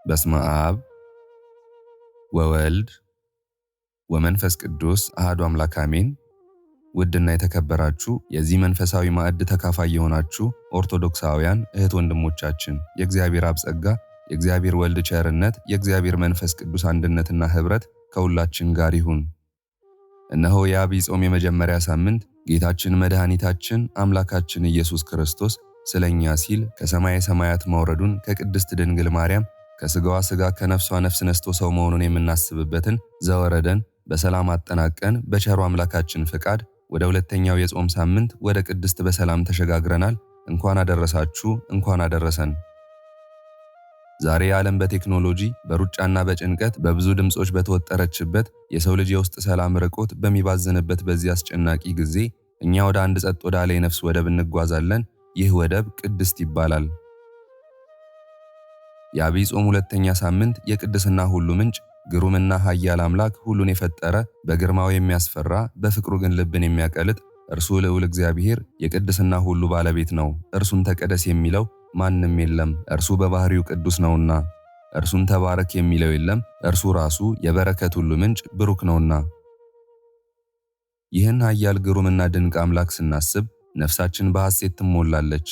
በስመ አብ ወወልድ ወመንፈስ ቅዱስ አሐዱ አምላክ አሜን። ውድና የተከበራችሁ የዚህ መንፈሳዊ ማዕድ ተካፋይ የሆናችሁ ኦርቶዶክሳውያን እህት ወንድሞቻችን የእግዚአብሔር አብ ጸጋ፣ የእግዚአብሔር ወልድ ቸርነት፣ የእግዚአብሔር መንፈስ ቅዱስ አንድነትና ኅብረት ከሁላችን ጋር ይሁን። እነሆ የዐቢይ ጾም የመጀመሪያ ሳምንት ጌታችን መድኃኒታችን አምላካችን ኢየሱስ ክርስቶስ ስለኛ ሲል ከሰማየ ሰማያት መውረዱን ከቅድስት ድንግል ማርያም ከሥጋዋ ሥጋ ከነፍሷ ነፍስ ነስቶ ሰው መሆኑን የምናስብበትን ዘወረደን በሰላም አጠናቀን በቸሩ አምላካችን ፍቃድ ወደ ሁለተኛው የጾም ሳምንት ወደ ቅድስት በሰላም ተሸጋግረናል። እንኳን አደረሳችሁ፣ እንኳን አደረሰን። ዛሬ ዓለም በቴክኖሎጂ በሩጫና በጭንቀት በብዙ ድምጾች በተወጠረችበት የሰው ልጅ የውስጥ ሰላም ርቆት በሚባዝንበት በዚህ አስጨናቂ ጊዜ እኛ ወደ አንድ ጸጥ ወዳለ የነፍስ ወደብ እንጓዛለን። ይህ ወደብ ቅድስት ይባላል። የዐቢይ ጾም ሁለተኛ ሳምንት የቅድስና ሁሉ ምንጭ ግሩምና ኃያል አምላክ ሁሉን የፈጠረ በግርማው የሚያስፈራ በፍቅሩ ግን ልብን የሚያቀልጥ እርሱ ልዑል እግዚአብሔር የቅድስና ሁሉ ባለቤት ነው። እርሱን ተቀደስ የሚለው ማንም የለም፣ እርሱ በባህሪው ቅዱስ ነውና። እርሱን ተባረክ የሚለው የለም፣ እርሱ ራሱ የበረከት ሁሉ ምንጭ ብሩክ ነውና። ይህን ኃያል ግሩምና ድንቅ አምላክ ስናስብ ነፍሳችን በሐሴት ትሞላለች።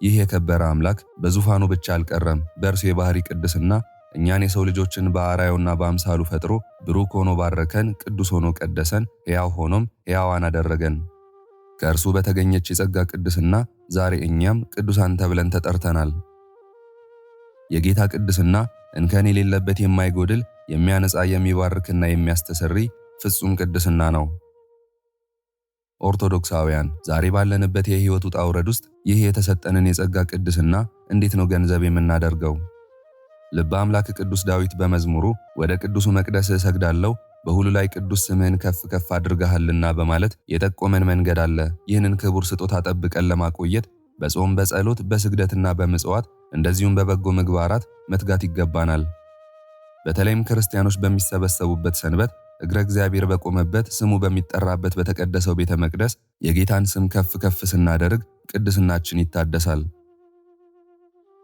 ይህ የከበረ አምላክ በዙፋኑ ብቻ አልቀረም። በእርሱ የባህሪ ቅድስና እኛን የሰው ልጆችን በአርአያውና በአምሳሉ ፈጥሮ ብሩክ ሆኖ ባረከን፣ ቅዱስ ሆኖ ቀደሰን፣ ሕያው ሆኖም ሕያዋን አደረገን። ከእርሱ በተገኘች የጸጋ ቅድስና ዛሬ እኛም ቅዱሳን ተብለን ተጠርተናል። የጌታ ቅድስና እንከን የሌለበት የማይጎድል የሚያነጻ የሚባርክና የሚያስተሰርይ ፍጹም ቅድስና ነው። ኦርቶዶክሳውያን ዛሬ ባለንበት የሕይወት ውጣ ውረድ ውስጥ ይህ የተሰጠንን የጸጋ ቅድስና እንዴት ነው ገንዘብ የምናደርገው? ልበ አምላክ ቅዱስ ዳዊት በመዝሙሩ ወደ ቅዱሱ መቅደስ እሰግዳለሁ በሁሉ ላይ ቅዱስ ስምህን ከፍ ከፍ አድርገሃልና በማለት የጠቆመን መንገድ አለ። ይህንን ክቡር ስጦታ ጠብቀን ለማቆየት በጾም በጸሎት በስግደትና በምጽዋት እንደዚሁም በበጎ ምግባራት መትጋት ይገባናል። በተለይም ክርስቲያኖች በሚሰበሰቡበት ሰንበት እግረ እግዚአብሔር በቆመበት ስሙ በሚጠራበት በተቀደሰው ቤተ መቅደስ የጌታን ስም ከፍ ከፍ ስናደርግ ቅድስናችን ይታደሳል።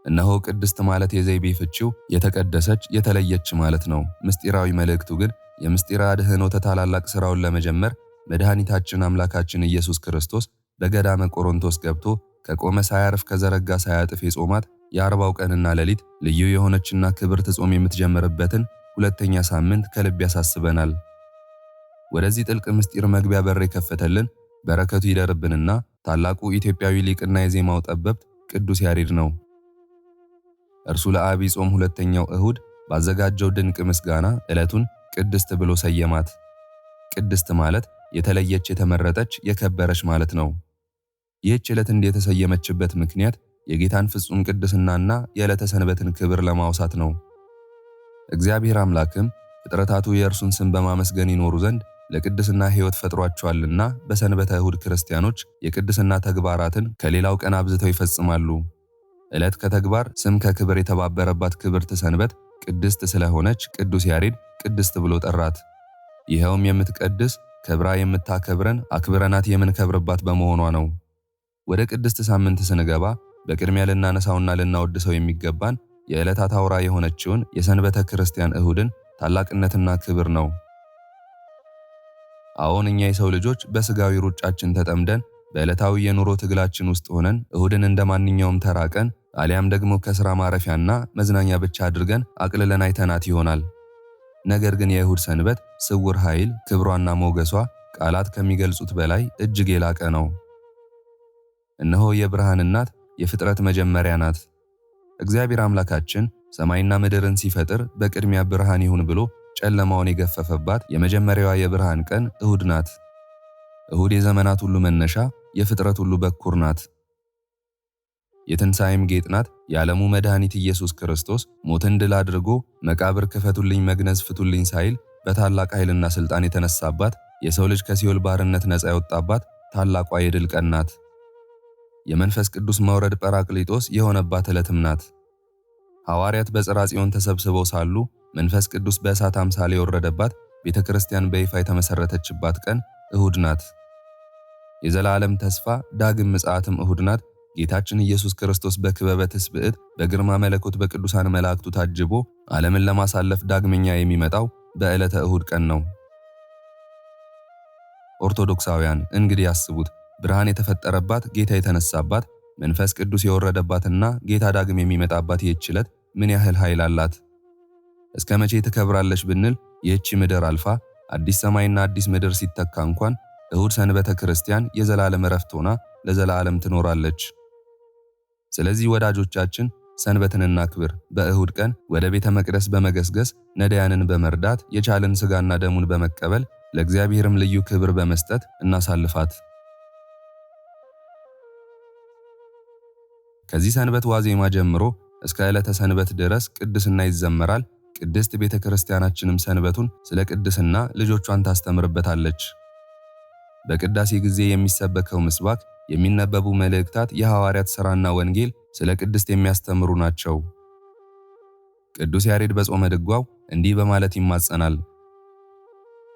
እነሆ ቅድስት ማለት የዘይቤ ፍቺው የተቀደሰች የተለየች ማለት ነው። ምስጢራዊ መልእክቱ ግን የምስጢረ አድኅኖተ ታላላቅ ሥራውን ለመጀመር መድኃኒታችን አምላካችን ኢየሱስ ክርስቶስ በገዳመ ቆሮንቶስ ገብቶ ከቆመ ሳያርፍ ከዘረጋ ሳያጥፍ የጾማት የ40 ቀንና ሌሊት ልዩ የሆነችና ክብርት ጾም የምትጀምርበትን ሁለተኛ ሳምንት ከልብ ያሳስበናል። ወደዚህ ጥልቅ ምስጢር መግቢያ በር የከፈተልን በረከቱ ይደርብንና ታላቁ ኢትዮጵያዊ ሊቅና የዜማው ጠበብት ቅዱስ ያሬድ ነው። እርሱ ለዐቢይ ጾም ሁለተኛው እሁድ ባዘጋጀው ድንቅ ምስጋና ዕለቱን ቅድስት ብሎ ሰየማት። ቅድስት ማለት የተለየች፣ የተመረጠች፣ የከበረች ማለት ነው። ይህች ዕለት እንዲህ የተሰየመችበት ምክንያት የጌታን ፍጹም ቅድስናና የዕለተ ሰንበትን ክብር ለማውሳት ነው። እግዚአብሔር አምላክም ፍጥረታቱ የእርሱን ስም በማመስገን ይኖሩ ዘንድ ለቅድስና ሕይወት ፈጥሯቸዋልና በሰንበተ እሁድ ክርስቲያኖች የቅድስና ተግባራትን ከሌላው ቀን አብዝተው ይፈጽማሉ። ዕለት ከተግባር ስም ከክብር የተባበረባት ክብርት ሰንበት ቅድስት ስለሆነች ቅዱስ ያሬድ ቅድስት ብሎ ጠራት። ይኸውም የምትቀድስ ከብራ የምታከብረን አክብረናት የምንከብርባት በመሆኗ ነው። ወደ ቅድስት ሳምንት ስንገባ በቅድሚያ ልናነሳውና ልናወድሰው የሚገባን የዕለታት አውራ የሆነችውን የሰንበተ ክርስቲያን እሁድን ታላቅነትና ክብር ነው። አሁን እኛ የሰው ልጆች በሥጋዊ ሩጫችን ተጠምደን በዕለታዊ የኑሮ ትግላችን ውስጥ ሆነን እሁድን እንደ ማንኛውም ተራ ቀን አሊያም ደግሞ ከሥራ ማረፊያና መዝናኛ ብቻ አድርገን አቅልለን አይተናት ይሆናል። ነገር ግን የእሁድ ሰንበት ስውር ኃይል፣ ክብሯና ሞገሷ ቃላት ከሚገልጹት በላይ እጅግ የላቀ ነው። እነሆ የብርሃን እናት፣ የፍጥረት መጀመሪያ ናት። እግዚአብሔር አምላካችን ሰማይና ምድርን ሲፈጥር በቅድሚያ ብርሃን ይሁን ብሎ ጨለማውን የገፈፈባት የመጀመሪያዋ የብርሃን ቀን እሁድ ናት። እሁድ የዘመናት ሁሉ መነሻ፣ የፍጥረት ሁሉ በኩር ናት። የትንሣኤም ጌጥ ናት። የዓለሙ መድኃኒት ኢየሱስ ክርስቶስ ሞትን ድል አድርጎ መቃብር ክፈቱልኝ፣ መግነዝ ፍቱልኝ ሳይል በታላቅ ኃይልና ሥልጣን የተነሳባት፣ የሰው ልጅ ከሲኦል ባርነት ነፃ የወጣባት ታላቋ የድል ቀን ናት። የመንፈስ ቅዱስ መውረድ ጰራቅሊጦስ የሆነባት ዕለትም ናት። ሐዋርያት በጽርሐ ጽዮን ተሰብስበው ሳሉ መንፈስ ቅዱስ በእሳት አምሳል የወረደባት፣ ቤተ ክርስቲያን በይፋ የተመሠረተችባት ቀን እሁድ ናት። የዘላለም ተስፋ ዳግም ምጽአትም እሁድ ናት። ጌታችን ኢየሱስ ክርስቶስ በክበበ ትስብዕት በግርማ መለኮት በቅዱሳን መላእክቱ ታጅቦ ዓለምን ለማሳለፍ ዳግመኛ የሚመጣው በዕለተ እሁድ ቀን ነው። ኦርቶዶክሳውያን እንግዲህ ያስቡት፣ ብርሃን የተፈጠረባት፣ ጌታ የተነሳባት፣ መንፈስ ቅዱስ የወረደባትና ጌታ ዳግም የሚመጣባት ይህች ዕለት ምን ያህል ኃይል አላት? እስከ መቼ ትከብራለች ብንል ይህች ምድር አልፋ አዲስ ሰማይና አዲስ ምድር ሲተካ እንኳን እሁድ ሰንበተ ክርስቲያን የዘላለም ዕረፍት ሆና ለዘላለም ትኖራለች። ስለዚህ ወዳጆቻችን ሰንበትን እናክብር። በእሁድ ቀን ወደ ቤተ መቅደስ በመገስገስ ነዳያንን በመርዳት የቻልን ሥጋና ደሙን በመቀበል ለእግዚአብሔርም ልዩ ክብር በመስጠት እናሳልፋት። ከዚህ ሰንበት ዋዜማ ጀምሮ እስከ ዕለተ ሰንበት ድረስ ቅድስና ይዘመራል። ቅድስት ቤተ ክርስቲያናችንም ሰንበቱን ስለ ቅድስና ልጆቿን ታስተምርበታለች። በቅዳሴ ጊዜ የሚሰበከው ምስባክ፣ የሚነበቡ መልእክታት፣ የሐዋርያት ሥራና ወንጌል ስለ ቅድስት የሚያስተምሩ ናቸው። ቅዱስ ያሬድ በጾመ ድጓው እንዲህ በማለት ይማጸናል።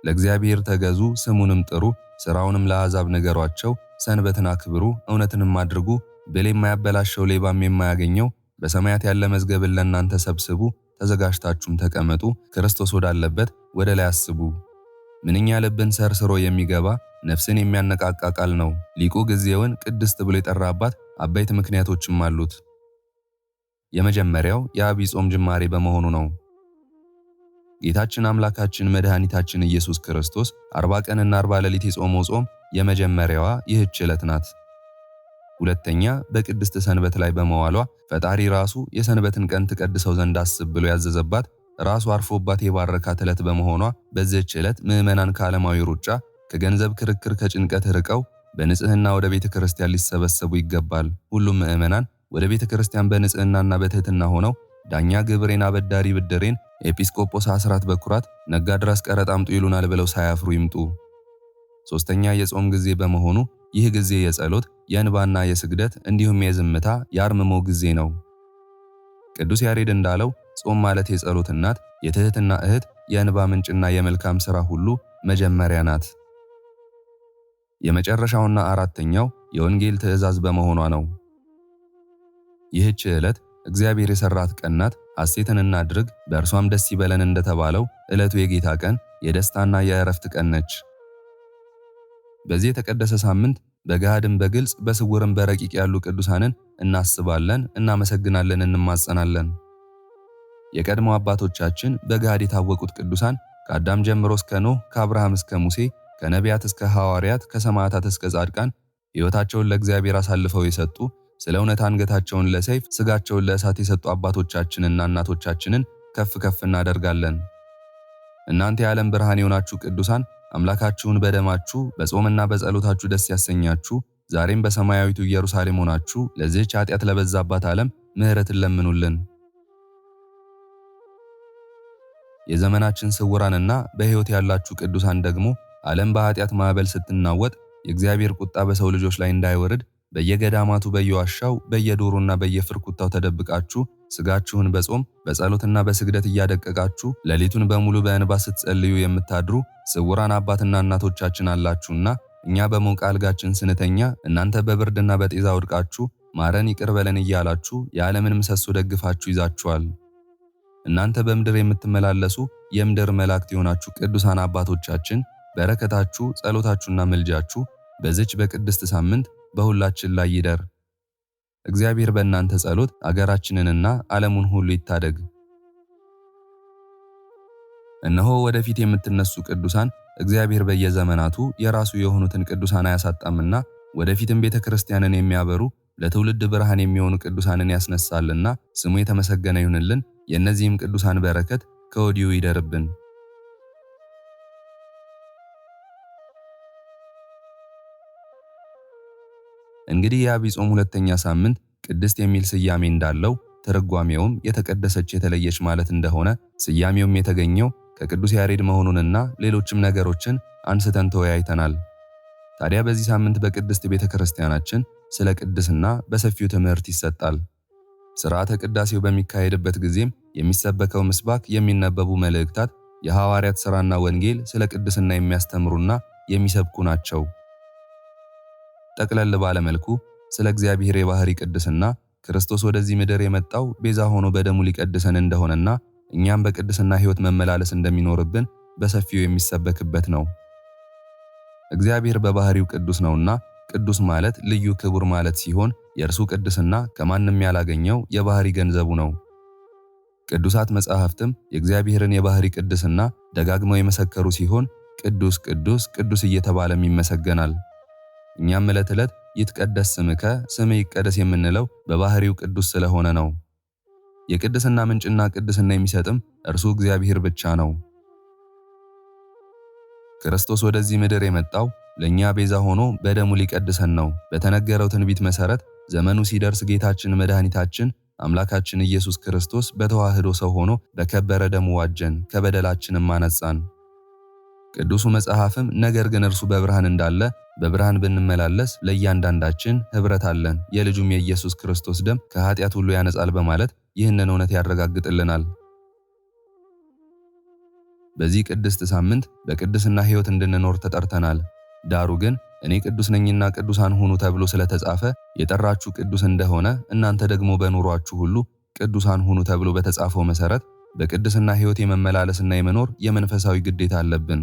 ለእግዚአብሔር ተገዙ፣ ስሙንም ጥሩ፣ ሥራውንም ለአሕዛብ ንገሯቸው። ሰንበትን አክብሩ፣ እውነትንም አድርጉ፣ ብል የማያበላሸው ሌባም የማያገኘው በሰማያት ያለ መዝገብን ለእናንተ ሰብስቡ። ተዘጋጅታችሁም ተቀመጡ፣ ክርስቶስ ወዳለበት ወደ ላይ አስቡ። ምንኛ ልብን ሰርስሮ የሚገባ ነፍስን የሚያነቃቃ ቃል ነው። ሊቁ ጊዜውን ቅድስት ብሎ የጠራባት አበይት ምክንያቶችም አሉት። የመጀመሪያው የዐቢይ ጾም ጅማሬ በመሆኑ ነው። ጌታችን አምላካችን መድኃኒታችን ኢየሱስ ክርስቶስ 40 ቀንና 40 ሌሊት የጾመው ጾም የመጀመሪያዋ ይህች ዕለት ናት። ሁለተኛ በቅድስት ሰንበት ላይ በመዋሏ ፈጣሪ ራሱ የሰንበትን ቀን ትቀድሰው ዘንድ አስብ ብሎ ያዘዘባት ራሱ አርፎባት የባረካት ዕለት በመሆኗ በዚህች ዕለት ምዕመናን ከዓለማዊ ሩጫ፣ ከገንዘብ ክርክር፣ ከጭንቀት ርቀው በንጽህና ወደ ቤተ ክርስቲያን ሊሰበሰቡ ይገባል። ሁሉም ምዕመናን ወደ ቤተ ክርስቲያን በንጽህናና በትህትና ሆነው ዳኛ ግብሬን፣ አበዳሪ ብድሬን፣ ኤጲስቆጶስ አስራት በኩራት፣ ነጋድራስ ቀረጥ አምጡ ይሉናል ብለው ሳያፍሩ ይምጡ። ሶስተኛ የጾም ጊዜ በመሆኑ ይህ ጊዜ የጸሎት፣ የእንባና የስግደት እንዲሁም የዝምታ የአርምሞ ጊዜ ነው። ቅዱስ ያሬድ እንዳለው ጾም ማለት የጸሎት እናት፣ የትህትና እህት፣ የእንባ ምንጭና የመልካም ሥራ ሁሉ መጀመሪያ ናት። የመጨረሻውና አራተኛው የወንጌል ትእዛዝ በመሆኗ ነው። ይህች ዕለት እግዚአብሔር የሰራት ቀን ናት። ሐሴትን እናድርግ በእርሷም ደስ ይበለን እንደተባለው ዕለቱ የጌታ ቀን፣ የደስታና የእረፍት ቀን ነች። በዚህ የተቀደሰ ሳምንት በገሃድም በግልጽ በስውርም በረቂቅ ያሉ ቅዱሳንን እናስባለን፣ እናመሰግናለን፣ እንማጸናለን። የቀድሞ አባቶቻችን በገሃድ የታወቁት ቅዱሳን ከአዳም ጀምሮ እስከ ኖህ፣ ከአብርሃም እስከ ሙሴ፣ ከነቢያት እስከ ሐዋርያት፣ ከሰማዕታት እስከ ጻድቃን ሕይወታቸውን ለእግዚአብሔር አሳልፈው የሰጡ፣ ስለ እውነት አንገታቸውን ለሰይፍ ሥጋቸውን ለእሳት የሰጡ አባቶቻችንና እናቶቻችንን ከፍ ከፍ እናደርጋለን። እናንተ የዓለም ብርሃን የሆናችሁ ቅዱሳን አምላካችሁን በደማችሁ በጾምና በጸሎታችሁ ደስ ያሰኛችሁ፣ ዛሬም በሰማያዊቱ ኢየሩሳሌም ሆናችሁ ለዚህች ኃጢአት ለበዛባት ዓለም ምሕረትን ለምኑልን። የዘመናችን ስውራንና በሕይወት ያላችሁ ቅዱሳን ደግሞ ዓለም በኃጢአት ማዕበል ስትናወጥ የእግዚአብሔር ቁጣ በሰው ልጆች ላይ እንዳይወርድ በየገዳማቱ በየዋሻው በየዱሩና በየፍርኩታው ተደብቃችሁ ሥጋችሁን በጾም በጸሎትና በስግደት እያደቀቃችሁ ሌሊቱን በሙሉ በእንባ ስትጸልዩ የምታድሩ ስውራን አባትና እናቶቻችን አላችሁና እኛ በሞቀ አልጋችን ስንተኛ እናንተ በብርድና በጤዛ ወድቃችሁ ማረን ይቅር በለን እያላችሁ የዓለምን ምሰሶ ደግፋችሁ ይዛችኋል። እናንተ በምድር የምትመላለሱ የምድር መላእክት የሆናችሁ ቅዱሳን አባቶቻችን በረከታችሁ፣ ጸሎታችሁና ምልጃችሁ በዚች በቅድስት ሳምንት በሁላችን ላይ ይደር። እግዚአብሔር በእናንተ ጸሎት አገራችንንና ዓለሙን ሁሉ ይታደግ። እነሆ ወደፊት የምትነሱ ቅዱሳን እግዚአብሔር በየዘመናቱ የራሱ የሆኑትን ቅዱሳን አያሳጣምና ወደፊትም ቤተ ክርስቲያንን የሚያበሩ ለትውልድ ብርሃን የሚሆኑ ቅዱሳንን ያስነሳልና ስሙ የተመሰገነ ይሁንልን። የእነዚህም ቅዱሳን በረከት ከወዲሁ ይደርብን። እንግዲህ የዐቢይ ጾም ሁለተኛ ሳምንት ቅድስት የሚል ስያሜ እንዳለው ትርጓሜውም የተቀደሰች የተለየች ማለት እንደሆነ ስያሜውም የተገኘው ከቅዱስ ያሬድ መሆኑንና ሌሎችም ነገሮችን አንስተን ተወያይተናል። ታዲያ በዚህ ሳምንት በቅድስት ቤተ ክርስቲያናችን ስለ ቅድስና በሰፊው ትምህርት ይሰጣል። ሥርዓተ ቅዳሴው በሚካሄድበት ጊዜም የሚሰበከው ምስባክ፣ የሚነበቡ መልእክታት፣ የሐዋርያት ሥራና ወንጌል ስለ ቅድስና የሚያስተምሩና የሚሰብኩ ናቸው። ጠቅለል ባለ መልኩ ስለ እግዚአብሔር የባህሪ ቅድስና ክርስቶስ ወደዚህ ምድር የመጣው ቤዛ ሆኖ በደሙ ሊቀድሰን እንደሆነና እኛም በቅድስና ሕይወት መመላለስ እንደሚኖርብን በሰፊው የሚሰበክበት ነው። እግዚአብሔር በባህሪው ቅዱስ ነውና ቅዱስ ማለት ልዩ ክቡር ማለት ሲሆን የእርሱ ቅድስና ከማንም ያላገኘው የባህሪ ገንዘቡ ነው። ቅዱሳት መጻሕፍትም የእግዚአብሔርን የባህሪ ቅድስና ደጋግመው የመሰከሩ ሲሆን ቅዱስ ቅዱስ ቅዱስ እየተባለም ይመሰገናል። እኛም ዕለት ዕለት ይትቀደስ ስምከ ስምህ ይቀደስ የምንለው በባህሪው ቅዱስ ስለሆነ ነው። የቅድስና ምንጭና ቅድስና የሚሰጥም እርሱ እግዚአብሔር ብቻ ነው። ክርስቶስ ወደዚህ ምድር የመጣው ለኛ ቤዛ ሆኖ በደሙ ሊቀድሰን ነው። በተነገረው ትንቢት መሰረት ዘመኑ ሲደርስ ጌታችን መድኃኒታችን አምላካችን ኢየሱስ ክርስቶስ በተዋህዶ ሰው ሆኖ በከበረ ደሙ ዋጀን፣ ከበደላችንም አነጻን። ቅዱሱ መጽሐፍም ነገር ግን እርሱ በብርሃን እንዳለ በብርሃን ብንመላለስ ለእያንዳንዳችን ኅብረት አለን፣ የልጁም የኢየሱስ ክርስቶስ ደም ከኃጢአት ሁሉ ያነጻል በማለት ይህንን እውነት ያረጋግጥልናል። በዚህ ቅድስት ሳምንት በቅድስና ሕይወት እንድንኖር ተጠርተናል። ዳሩ ግን እኔ ቅዱስ ነኝና ቅዱሳን ሁኑ ተብሎ ስለተጻፈ የጠራችሁ ቅዱስ እንደሆነ እናንተ ደግሞ በኑሯችሁ ሁሉ ቅዱሳን ሁኑ ተብሎ በተጻፈው መሰረት በቅድስና ሕይወት የመመላለስና የመኖር የመንፈሳዊ ግዴታ አለብን።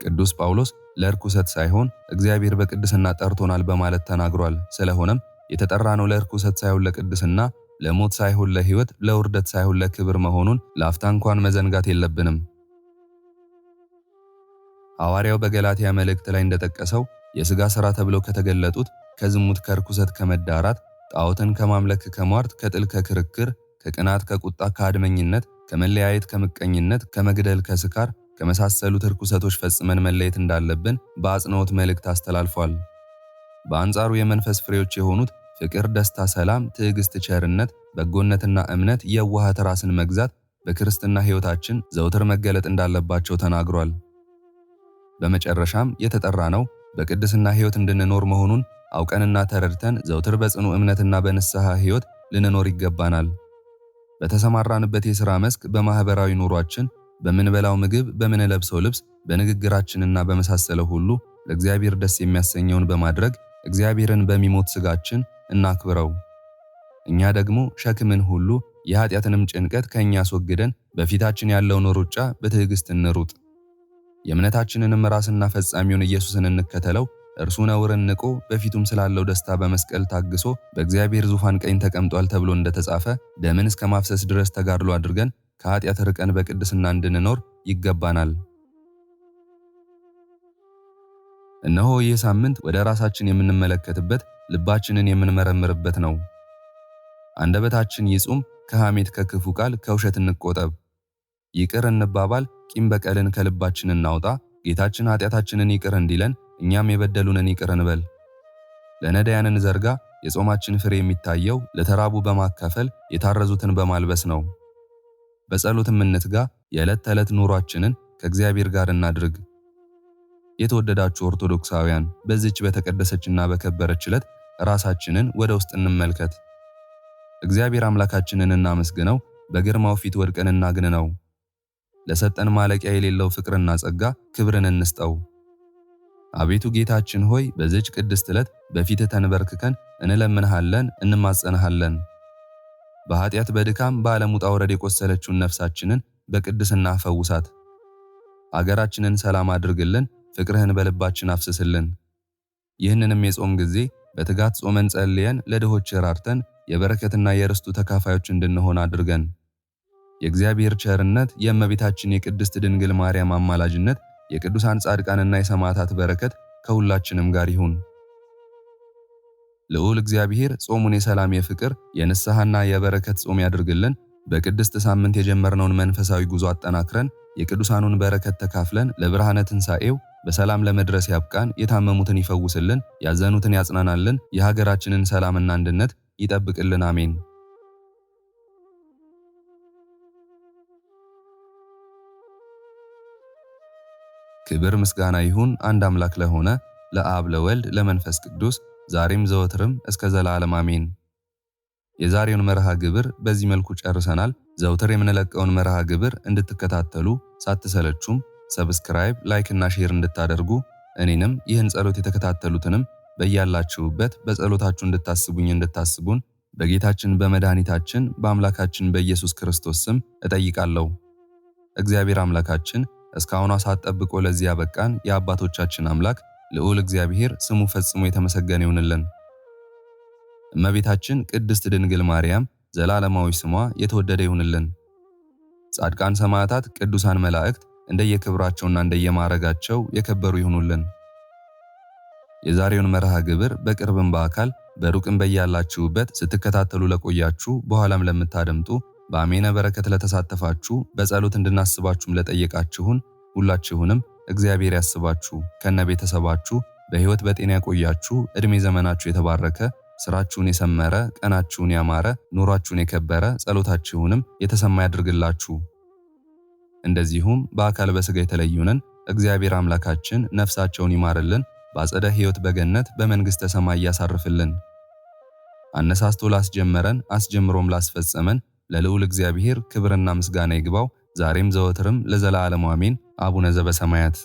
ቅዱስ ጳውሎስ ለርኩሰት ሳይሆን እግዚአብሔር በቅድስና ጠርቶናል በማለት ተናግሯል። ስለሆነም የተጠራነው ለርኩሰት ሳይሆን ለቅድስና፣ ለሞት ሳይሆን ለሕይወት፣ ለውርደት ሳይሆን ለክብር መሆኑን ለአፍታ እንኳን መዘንጋት የለብንም። ሐዋርያው በገላትያ መልእክት ላይ እንደጠቀሰው የሥጋ ሥራ ተብለው ከተገለጡት ከዝሙት፣ ከርኩሰት፣ ከመዳራት፣ ጣዖትን ከማምለክ፣ ከሟርት፣ ከጥል፣ ከክርክር፣ ከቅናት፣ ከቁጣ፣ ከአድመኝነት፣ ከመለያየት፣ ከምቀኝነት፣ ከመግደል፣ ከስካር ከመሳሰሉት ርኩሰቶች ፈጽመን መለየት እንዳለብን በአጽንኦት መልእክት አስተላልፏል። በአንጻሩ የመንፈስ ፍሬዎች የሆኑት ፍቅር፣ ደስታ፣ ሰላም፣ ትዕግስት፣ ቸርነት፣ በጎነትና እምነት፣ የዋሃት፣ ራስን መግዛት በክርስትና ሕይወታችን ዘውትር መገለጥ እንዳለባቸው ተናግሯል። በመጨረሻም የተጠራነው በቅድስና ሕይወት እንድንኖር መሆኑን አውቀንና ተረድተን ዘውትር በጽኑ እምነትና በንስሐ ሕይወት ልንኖር ይገባናል። በተሰማራንበት የሥራ መስክ፣ በማኅበራዊ ኑሯችን፣ በምንበላው ምግብ፣ በምንለብሰው ልብስ፣ በንግግራችንና በመሳሰለው ሁሉ ለእግዚአብሔር ደስ የሚያሰኘውን በማድረግ እግዚአብሔርን በሚሞት ሥጋችን እናክብረው። እኛ ደግሞ ሸክምን ሁሉ የኃጢአትንም ጭንቀት ከእኛ አስወግደን በፊታችን ያለውን ሩጫ በትዕግሥት እንሩጥ። የእምነታችንንም ራስና ፈጻሚውን ኢየሱስን እንከተለው። እርሱ ነውርን ንቆ በፊቱም ስላለው ደስታ በመስቀል ታግሶ በእግዚአብሔር ዙፋን ቀኝ ተቀምጧል ተብሎ እንደተጻፈ ደምን እስከ ማፍሰስ ድረስ ተጋድሎ አድርገን ከኃጢአት ርቀን በቅድስና እንድንኖር ይገባናል። እነሆ ይህ ሳምንት ወደ ራሳችን የምንመለከትበት፣ ልባችንን የምንመረምርበት ነው። አንደበታችን ይጹም፣ ከሐሜት፣ ከክፉ ቃል፣ ከውሸት እንቆጠብ። ይቅር እንባባል፣ ቂም በቀልን ከልባችን እናውጣ። ጌታችን ኃጢአታችንን ይቅር እንዲለን እኛም የበደሉንን ይቅር እንበል። ለነዳያን እንዘርጋ። የጾማችን ፍሬ የሚታየው ለተራቡ በማካፈል የታረዙትን በማልበስ ነው። በጸሎትም እንትጋ። የዕለት ተዕለት ኑሯችንን ከእግዚአብሔር ጋር እናድርግ። የተወደዳችሁ ኦርቶዶክሳውያን፣ በዚች በተቀደሰችና በከበረች ዕለት ራሳችንን ወደ ውስጥ እንመልከት። እግዚአብሔር አምላካችንን እናመስግነው፣ በግርማው ፊት ወድቀን እናግንነው። ለሰጠን ማለቂያ የሌለው ፍቅርና ጸጋ ክብርን እንስጠው። አቤቱ ጌታችን ሆይ በዚች ቅድስት ዕለት በፊትህ ተንበርክከን እንለምንሃለን፣ እንማጸንሃለን። በኃጢአት በድካም በዓለም ውጣ ውረድ የቆሰለችውን ነፍሳችንን በቅድስና ፈውሳት። አገራችንን ሰላም አድርግልን፣ ፍቅርህን በልባችን አፍስስልን። ይህንንም የጾም ጊዜ በትጋት ጾመን ጸልየን ለድሆች ራርተን የበረከትና የርስቱ ተካፋዮች እንድንሆን አድርገን። የእግዚአብሔር ቸርነት፣ የእመቤታችን የቅድስት ድንግል ማርያም አማላጅነት፣ የቅዱሳን ጻድቃንና የሰማዕታት በረከት ከሁላችንም ጋር ይሁን። ልዑል እግዚአብሔር ጾሙን የሰላም የፍቅር የንስሐና የበረከት ጾም ያድርግልን። በቅድስት ሳምንት የጀመርነውን መንፈሳዊ ጉዞ አጠናክረን የቅዱሳኑን በረከት ተካፍለን ለብርሃነ ትንሣኤው በሰላም ለመድረስ ያብቃን። የታመሙትን ይፈውስልን፣ ያዘኑትን ያጽናናልን፣ የሀገራችንን ሰላምና አንድነት ይጠብቅልን። አሜን። ክብር ምስጋና ይሁን አንድ አምላክ ለሆነ ለአብ ለወልድ ለመንፈስ ቅዱስ ዛሬም ዘወትርም እስከ ዘላለም አሜን። የዛሬውን መርሃ ግብር በዚህ መልኩ ጨርሰናል። ዘውትር የምንለቀውን መርሃ ግብር እንድትከታተሉ ሳትሰለቹም ሰብስክራይብ፣ ላይክ እና ሼር እንድታደርጉ እኔንም ይህን ጸሎት የተከታተሉትንም በያላችሁበት በጸሎታችሁ እንድታስቡን በጌታችን በመድኃኒታችን በአምላካችን በኢየሱስ ክርስቶስ ስም እጠይቃለሁ። እግዚአብሔር አምላካችን እስካሁኗ ሰዓት ጠብቆ ለዚህ ያበቃን የአባቶቻችን አምላክ ልዑል እግዚአብሔር ስሙ ፈጽሞ የተመሰገነ ይሁንልን። እመቤታችን ቅድስት ድንግል ማርያም ዘላለማዊ ስሟ የተወደደ ይሁንልን። ጻድቃን ሰማዕታት፣ ቅዱሳን መላእክት እንደየክብራቸውና እንደየማዕረጋቸው የከበሩ ይሁኑልን። የዛሬውን መርሃ ግብር በቅርብም በአካል በሩቅም በያላችሁበት ስትከታተሉ ለቆያችሁ በኋላም ለምታደምጡ በአሜነ በረከት ለተሳተፋችሁ በጸሎት እንድናስባችሁም ለጠየቃችሁን ሁላችሁንም እግዚአብሔር ያስባችሁ ከነ ቤተሰባችሁ በሕይወት በጤና ያቆያችሁ። ዕድሜ ዘመናችሁ የተባረከ፣ ስራችሁን የሰመረ፣ ቀናችሁን ያማረ፣ ኑሯችሁን የከበረ፣ ጸሎታችሁንም የተሰማ ያድርግላችሁ። እንደዚሁም በአካል በሥጋ የተለዩንን እግዚአብሔር አምላካችን ነፍሳቸውን ይማርልን፣ በአጸደ ሕይወት በገነት በመንግሥተ ሰማይ ያሳርፍልን። አነሳስቶ ላስጀመረን አስጀምሮም ላስፈጸመን ለልዑል እግዚአብሔር ክብርና ምስጋና ይግባው ዛሬም ዘወትርም ለዘላለሙ አሜን። አቡነ ዘበሰማያት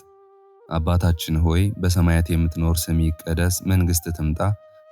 አባታችን ሆይ በሰማያት የምትኖር ስምህ ይቀደስ፣ መንግሥትህ ትምጣ፣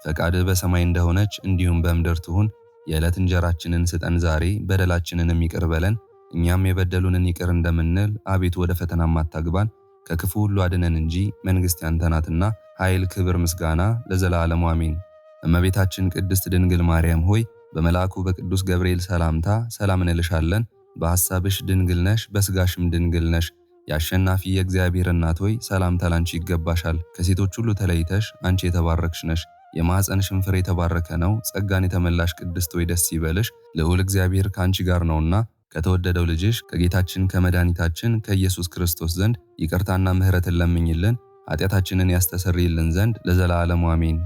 ፈቃድህ በሰማይ እንደሆነች እንዲሁም በምድር ትሁን። የዕለት እንጀራችንን ስጠን ዛሬ፣ በደላችንንም ይቅር በለን እኛም የበደሉንን ይቅር እንደምንል፣ አቤቱ ወደ ፈተናም አታግባን ከክፉ ሁሉ አድነን እንጂ መንግሥት ያንተ ናትና ኃይል፣ ክብር፣ ምስጋና ለዘላለሙ አሜን። እመቤታችን ቅድስት ድንግል ማርያም ሆይ በመልአኩ በቅዱስ ገብርኤል ሰላምታ ሰላም እንልሻለን። በሐሳብሽ ድንግል ነሽ፣ በሥጋሽም ድንግል ነሽ። የአሸናፊ የእግዚአብሔር እናት ሆይ ሰላምታ ላንቺ ይገባሻል። ከሴቶች ሁሉ ተለይተሽ አንቺ የተባረክሽ ነሽ። የማኅፀንሽም ፍሬ የተባረከ ነው። ጸጋን የተመላሽ ቅድስት ሆይ ደስ ይበልሽ፣ ልዑል እግዚአብሔር ከአንቺ ጋር ነውና ከተወደደው ልጅሽ ከጌታችን ከመድኃኒታችን ከኢየሱስ ክርስቶስ ዘንድ ይቅርታና ምሕረትን ለምኝልን ኃጢአታችንን ያስተሰርይልን ዘንድ ለዘላለሙ አሜን።